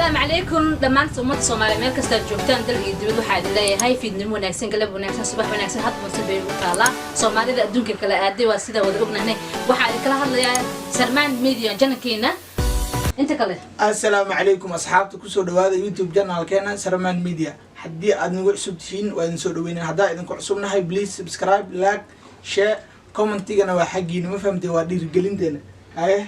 السلام عليكم دمان سمت Soomaali meel kasta joogtaan dalka dibadda waxa ay leeyahay fiidnimo wanaagsan galab wanaagsan subax wanaagsan had muusabay u taala Soomaalida adduunka kala aaday waa sida wada ognahay waxa ay kala hadlayaan Sarmaan Media jankeena inta kale السلام عليكم أصحابتي كسر دوادة يوتيوب channel كنا سرمان ميديا حدي أدنى قصب تشين وأدنى سود وين هذا إذا كعصبنا هاي بليز سبسكرايب لايك شير كومنت تيجي أنا وحقين ما فهمت وادي رجلين تنا هاي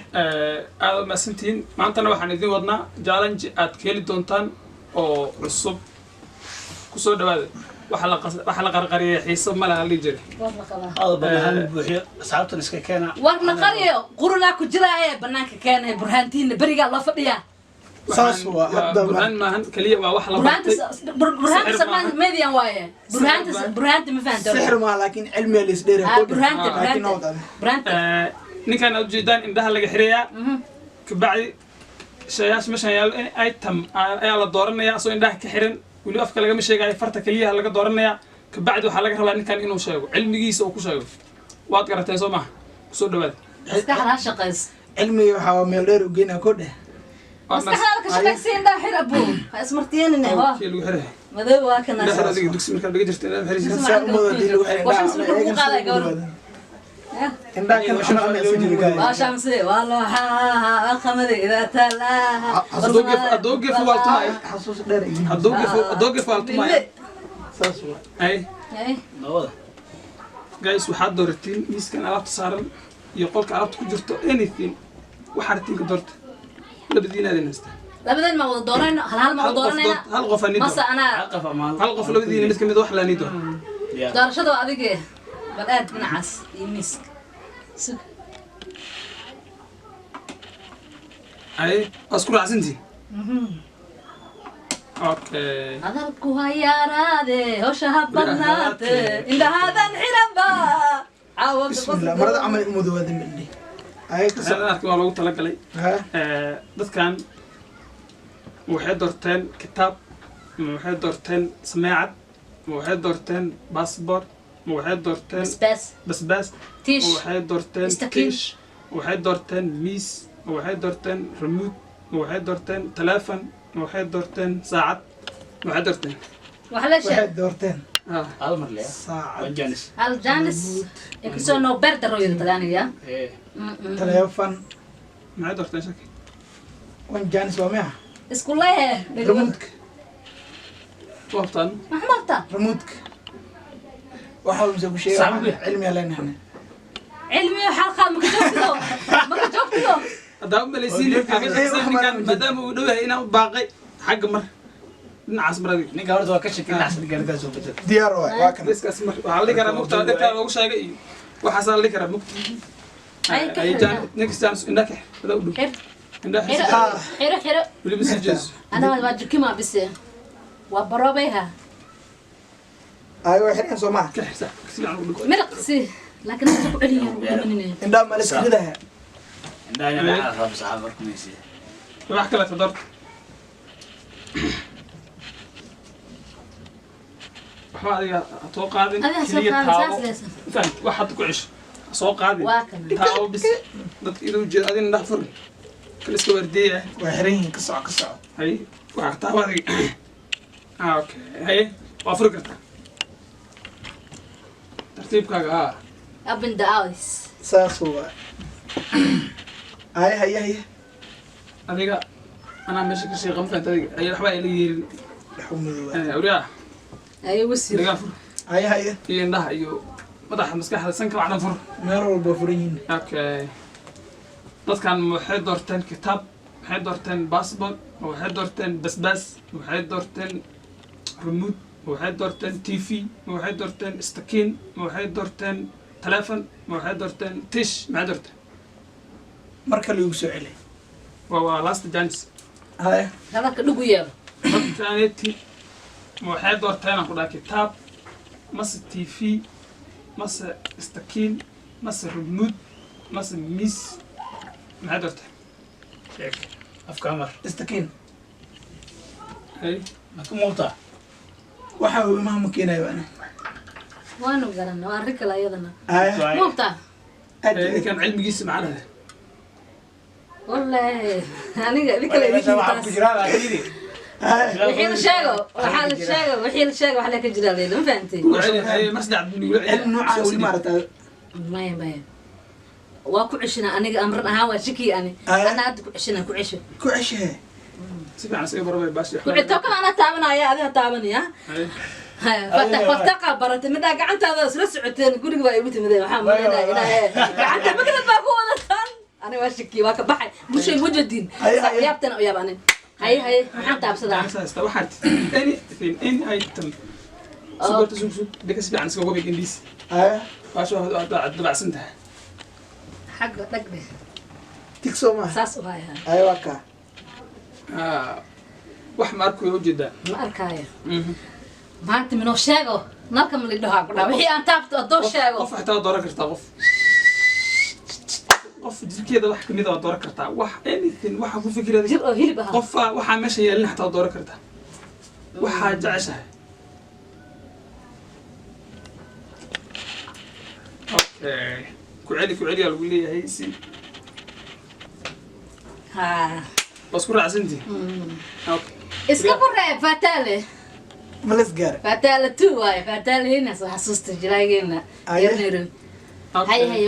ما سنتين ما أنت أنا وحنا ذي وضنا جالنج أتكلم دونتان أو عصب كسر دوادة وحلقة قرية حسب ما لها اللي جري هذا بنهان بوحي أصحابتنا نسكي كنا warna qariyo quruna ku jiraay banaanka keenay burhaantiin bariga la fadhiya ساسوا هذا برهان ما هن كلية وواحد burhaanta Sarmaan Media waaye burhaanta ma fahanto سحر ما لكن علمي اللي صدره burhaanta ninkan aad jeedaan indhaha laga xiriyaa kabacdi shayaas meeshan yaal in item ayaa la dooranaya soo indhaha ka xiran wali afka laga ma sheegay farta kaliya laga dooranaya kabacdi waxa laga rabaa ninkan inuu sheego cilmigiisa oo ku sheego waad garatay soo ma soo dhawaad maskaxda shaqays علمي وحاول ميلر وجينا كده maskaxda ka shaqaysiin indhaha xir abu ha ismartiyeenina waa kii lagu xiray madow waa kana indhaha adiga dugsi marka laga jirtay indhaha xiriisa سامو دي لو عندك شمسي والله ها الخمر إذا تلاها أدوقف والتماي حسوس دير أدوقف والتماي ساسوا أي نوضة جايس وحد دورتين يسكن على تصارم يقولك على تكجرت anything وحرتين كدرت ولا بدينا للناس لا بدل ما ودورنا هل ما ودورنا هل غفني مس أنا عقف أمان هل غفل بدينا نسكن ميد وحلا نيدو دار شدوا أبيك بدأت نعس يمسك سك أي أذكر عزنتي أوكي هذا الكوهيارة هو شهاب بنات إن هذا الحرب عاود بسم الله مرض عمل مذوذ مني هاي كسر أنا أحكي والله قلت لك علي ها دت كان waxay doorteen kitaab waxay doorteen samaacad waxay doorteen passport waxay doorteen بس basbaas تيش waxay doorteen istakiin. tiish waxay doorteen miis waxay doorteen remote waxay doorteen telefoon waxay doorteen saacad waxay doorteen وحلاش واحد دورتين هذا مرلي ساعة وجانس الجانس يكسونو برد الرؤية تلاني يا إيه تليفون maxay doorteen shaki وين جانس وميها اسكوليه ريموتك وقتان ما حمرتها ريموتك وحاول مسوي شيء صعب. علمي علينا احنا علمي وحلقة ما كجوكتو ما كجوكتو هذا مليسين كان مدام ودوه هنا باقي حق مر نعس مرادي نيجا ورد وكشة كل ناس اللي قاعد يسوي بدل ديار واكن بس كاسمر وحالي كرا مقطع ده كان وش شيء وحصل لي كرا مقطع أي جان نكست جانس إنك هذا ودو حر إنك حر ولي بس جز أنا ما بجيك ما بس وبروبيها ايوه احنا سمع كحسة كسي عن ودو مرقسي لكن أنا بقول لي عندما مالك كده عندنا نعرف خمسة عبر كنيسة وأحكي لك دارت هذا أتوقع هذا هذا سوق هذا ساس فهمت واحد كويش سوق هذا واكن تاو بس دت إذا وجد هذه نحفر كل سكوردية وحرين كسع هاي وقتها هذه أوكي هاي وأفرقتها ترتيب كذا up in the house ساسوا هاي هذيك أنا مش كشي غم فهمت هذيك هي الحبايب اللي حمد أوريا أي وسير لقى فر هاي هي إنها أيو مدح مسكح هذا سنك وعنا فر ميرو البفرين أوكي دت كان محيط دورتين كتاب محيط دورتين باسبور محيط دورتين بس محيط دورتين ريموت محيط دورتين تيفي محيط دورتين استكين محيط دورتين تلفون محيط دورتين تيش محيط دورتين مركل يوسع عليه waa last chance هاي هذا كله يا كانتي waxay doorteen ku dhaakay tab mas TV mas istakiin mas remote mas miis maxay doorteen شيك أفكار استكين hay ما كم موضع وحاول ما ممكن انا وانا قرنا وارك لا يدنا هاي مو بتاع اللي كان علميgiisa macnaha والله أنا ذيك اللي meesha waxaa ku jira akhiri وحيل شاقو وحال شاقو وحيل شاقو وحلا كجرا لي ما فهمتي هي مسدع بنقول علم نوعا ولي مارتا ما واكو عشنا أنا أمرنا ها وشكي أنا أدك عشنا كو عشة ku ceshahe سمع سيب ربي باش وعدتك أنا تامنا يا هذا تامني ها فتق برت من دا قعنت هذا سلسعتين قولك بقى يبتي مذي محمد قعنت مقلب باكو أنا وشكي واك بحي مش مجدين يابتنا وياباني هاي محمد تابسدا اساس waxaad in item suuqta suuq dika si fiican iskaga big indis waasho dabacsan tahay حق دقبه tigsoo maaha ساس وهاي ay waa kaa wax ma arko u jeeda ما أركايا ما أنت منو شاقو نركم اللي دهاك ولا وحي أنت تابت أدو شاقو qof xitaa dooran kartaa qof jirkeeda wax kamid ah dooran kartaa wax anything waxa ku fikirada جل هيل بها qof waxa meesha yeelin xitaa dooran kartaa waxa jeceshahay okay ku celi lagu leeyahay si ها bas ku raacsantii okay اسكبر فاتالة ma las gaara فاتالة تو واي فاتالة هنا صح حسست جلاجينا يرنيرو هاي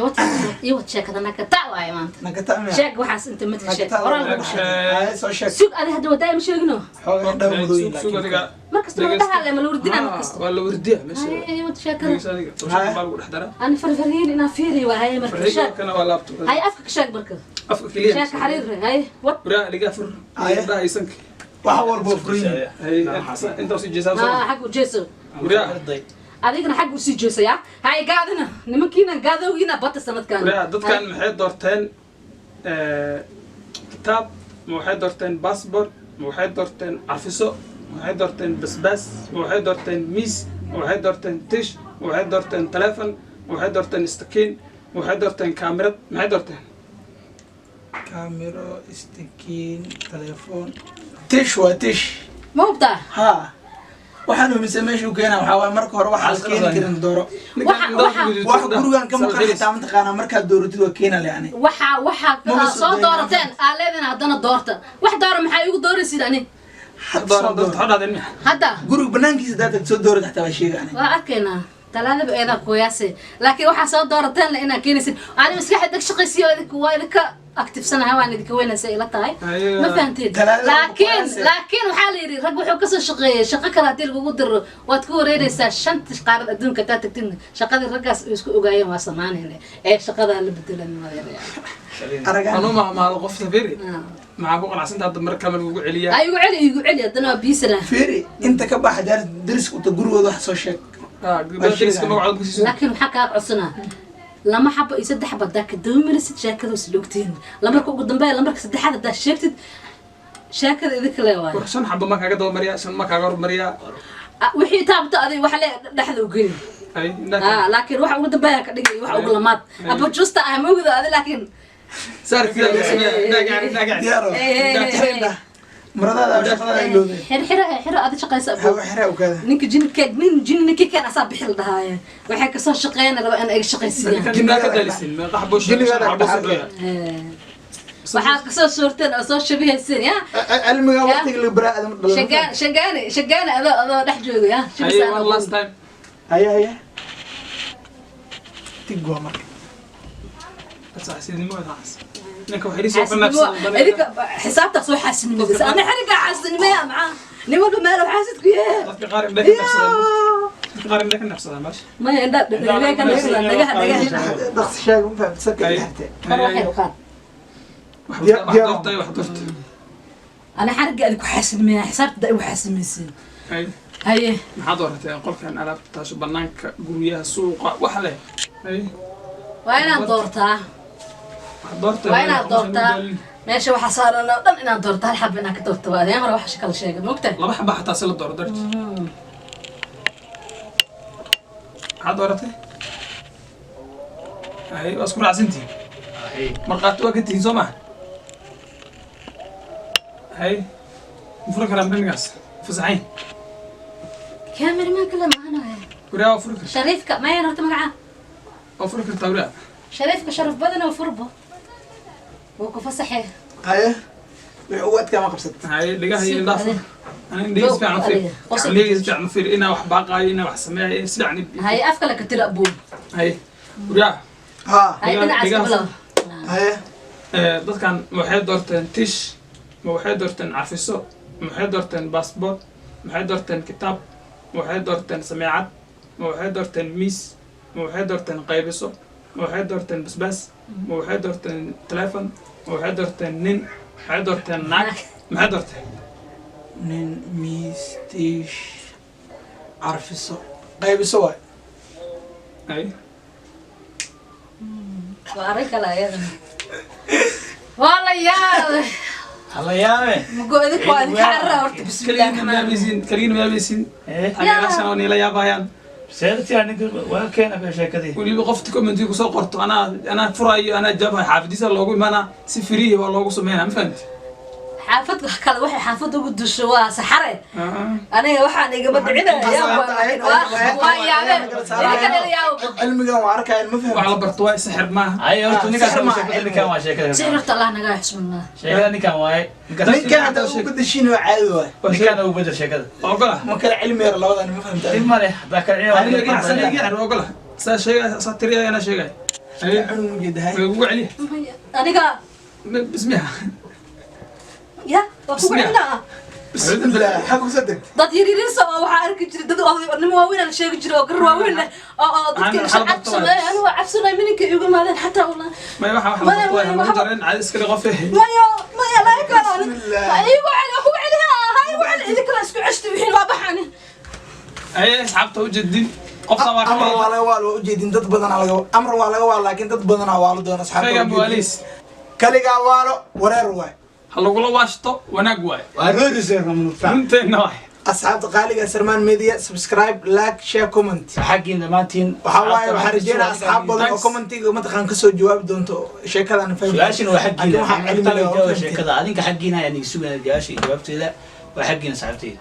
يوت شاك هذا نكتة واي ما أنت nagata amaya شاك وحاس أنت مثل شاك ورا ay soo sheeg سوق هذا هدو دايم شغنو xoogaa dhaw mudooyin suuq laakiin adiga مركز تروح ده لما الوردنا مركز wala wardiya meesha هاي يوت شاك adiga baa lagu dhex daraa أنا فرفرين أنا فيري وهاي مركز شاك kana waa laabto هاي أفكك شاك مركز afka kaliya شاك حرير هاي وات وراء اللي قافر بقى aysanka wax walbo furiin هي انت وسي جيسان حق جيسو وراء adigana xag u sii jeesaya hay gaadina nimankiina gaadowgiina bata sanadkan وراء dadkan maxay doorteen kitaab waxay doorteen passport waxay doorteen afiso waxay doorteen basbaas waxay doorteen miis waxay doorteen tish waxay doorteen telefoon waxay doorteen istakiin waxay doorteen kaamirad maxay doorteen kaamiro istakiin telefoon tish waa tish ma hubtaa ها waxaan umise meeshuu keena waxaa waaye marka hore waxaa la keeni karin dooro wax gurigan ka maqan xitaa mataqaanaa markaad dooratid waa keena yani waxa soo doorateen aa leedin haddana doorta wax doora maxay igu dooraysid ani hadda guriga banaankiisa daad soo doorat xataa waa sheega ani waa arkaynaa talaadaba eedaa kuyaase laakiin waxaa soo doorateen inaa keenaysid ani maskaxda dag shaqaysiyo waa idinka active sanahay waan idinka weynaysa ila tahay ma fahanteed laakiin waxaa la yidhi rag wuxuu kasoo shaqeeyay shaqo kale haddii lagugu diro waad ku wareeraysaa shanta qaarad adduunka taa tagtin shaqadii raggaas isku ogaayeen waa samaanayne ee shaqadaa la bedelan anu maamaado qof safiri maxaa ku qanacsantaa hadda mar kale lagu celiyaa igu celi haddana waa biisana fiiri inta ka baxa daar dariska uta gurigooda wax soo sheeg laakiin waxaa kaa codsanaa lama xabo iyo saddex xabo hadaa ka dawamarisid sheekadaas loogtiin lamarka ugu dambeeya lamarka saddexaad hadaa sheegtid sheekada idinka le waayo shan xabo ma kaaga dabamariyaa shan ma kaaga hormariyaa wixii taabto adig wax le dhexda ugeli laakiin waxa ugu dambeeya ka dhigay wax ugu lamaad aba justa ah mawgida adi laakiin maradaada shaqada ilooday xiro adi shaqaysa hawa xira u kaada ninka jinka keen asaa bixil dhahaaye waxay kasoo shaqeeyaan raba in ay shaqaysiiyaan jinaa ka dalisin ma qaxbo waxaa kasoo soorteen oo soo shabihayseen ya cilmiga waqtiga la baraa adam dhalan shagaani adoo dhex jooga ya haya tigwa marka حسابتك سو حاسن مدرسة أنا حرقة حاسن ما معاه نمر بماله حاسد كيه ما يندب ده كان يصير ده ضغط شاي مو فاهم تسكر تحته أنا حرقة لك حاسن ما حسابت ده وحاسن مسين هاي محاضرة قل كان ألعب تاشو بنانك قرية سوق وحلة وين دورتها وين دورتها ماشي waxa saaran dhan inaan doorto hal xab inaan ka doorto waa mar wax kala sheegay moogtay laba xab xataa si la dooro darti ha dooratay ay wasku raacintii marqaad waa ka tihiin Soomaa hay mufra karam dhangaas fasaxayn كاميرا ما كلام معنا وراء فرق شريفك ما ينرت مقعه فرق التوراه شريفك شرف بدنه وفربه وكفصحي haye wixii ugu adkaa ma qabsat هاي دقاهي سيب ضعف عليه. أنا دقيقة في عن فير عليه. وصل. دقيقة في عن فير إنا وحباقة إنا وحسميها سلعني هاي afka la ka tira abuun هاي وريا ها هاي dhinacaas ka bilow haye dadkan waxay doorteen tish ma waxay doorteen cafiso ma waxay doorteen baasboort ma waxay doorteen kitaab ma waxay doorteen sameecad ma waxay doorteen miis ma waxay doorteen qaybiso ma waxay doorteen basbaas ma waxay doorteen telefon ma waxay doorteen nin ma waxay doorteen naag maxay doorteen nin miis tiish carfiso qaybiso waay ay waa arrin kale ayadana waa la yaabay Hala yaabe. mugoodi ku aan ka carra horta bismillaah kaligiin maabaysiin taageerashan oo niila yaabayaan Seerti aniga waa keena ka sheekadii. weliba qofti commenti kusoo qorto anaa furaayo anaa jaabahay xaafadiisa loogu imaanaa si firihi waa loogu sameynaa ma fahamti xaafad kale waxay xaafad ugu dusho waa saxare aniga waxaan igama dhicinaya waa yaabeen idinka dhaliyaabo cilmigan waa arkayaan ma wax fahmi la barto waa sixir maaha Ay horta ninka Sixir ma sheekada ninkan waa sheekada. si horta allah naga xusmana Sheekada ninkan waaye. ninkan hadda uu ka dashiin waa caadi waay Ninkan uu bedel sheekada. ogola ma kala cilmi yar labadan ma fahmta Dib ma leh hada ka ciyaar. ogola saa sheegay saa tiriya ana sheegay ay cunug jeedahay way ugu celi aniga bismiha ya waa ku wacnaa bismillah xaq ku sadeg dad yariiriso waxaa arki jiray dad nimo waaweyn la sheegi jiray oo gar waaweyn leh oo dadka shacab sameeyay anigu waa cabsanay mininka igu maadeen xataa wallah may waxa wax la barto waa ma jareen caadi iska qof maya la kala Bismillah. igu celi ku celi ha igu celi idinka la isku ceshto wixii waa baxani ay asxaabta u jedin qofta waa amar ka waa laga waalo ujeedin dad badan laga amar waa laga waalo laakiin dad badan waalo doona sheega asxaabta muwalis kaliga waalo wareer waay ha lagula waashto wanaag waay Waa roodi seerna munufta. runteena waay asxaabta qaaliga sarmaan media subscribe like share comment Xaqiin dhamaantiin. waxaa waaye waxaan rajeynaa asxaab badan oo Thanks. commentiga mataqaan kasoo jawaabi doonto sheekadan fahmi Su'aashin waa xaqiin. Laakiin waxaa cilmiga oo Waxaa fahmtay. sheekada adinka xaqiina yani sugana jawaabteeda waa xaqiina saxabteeda.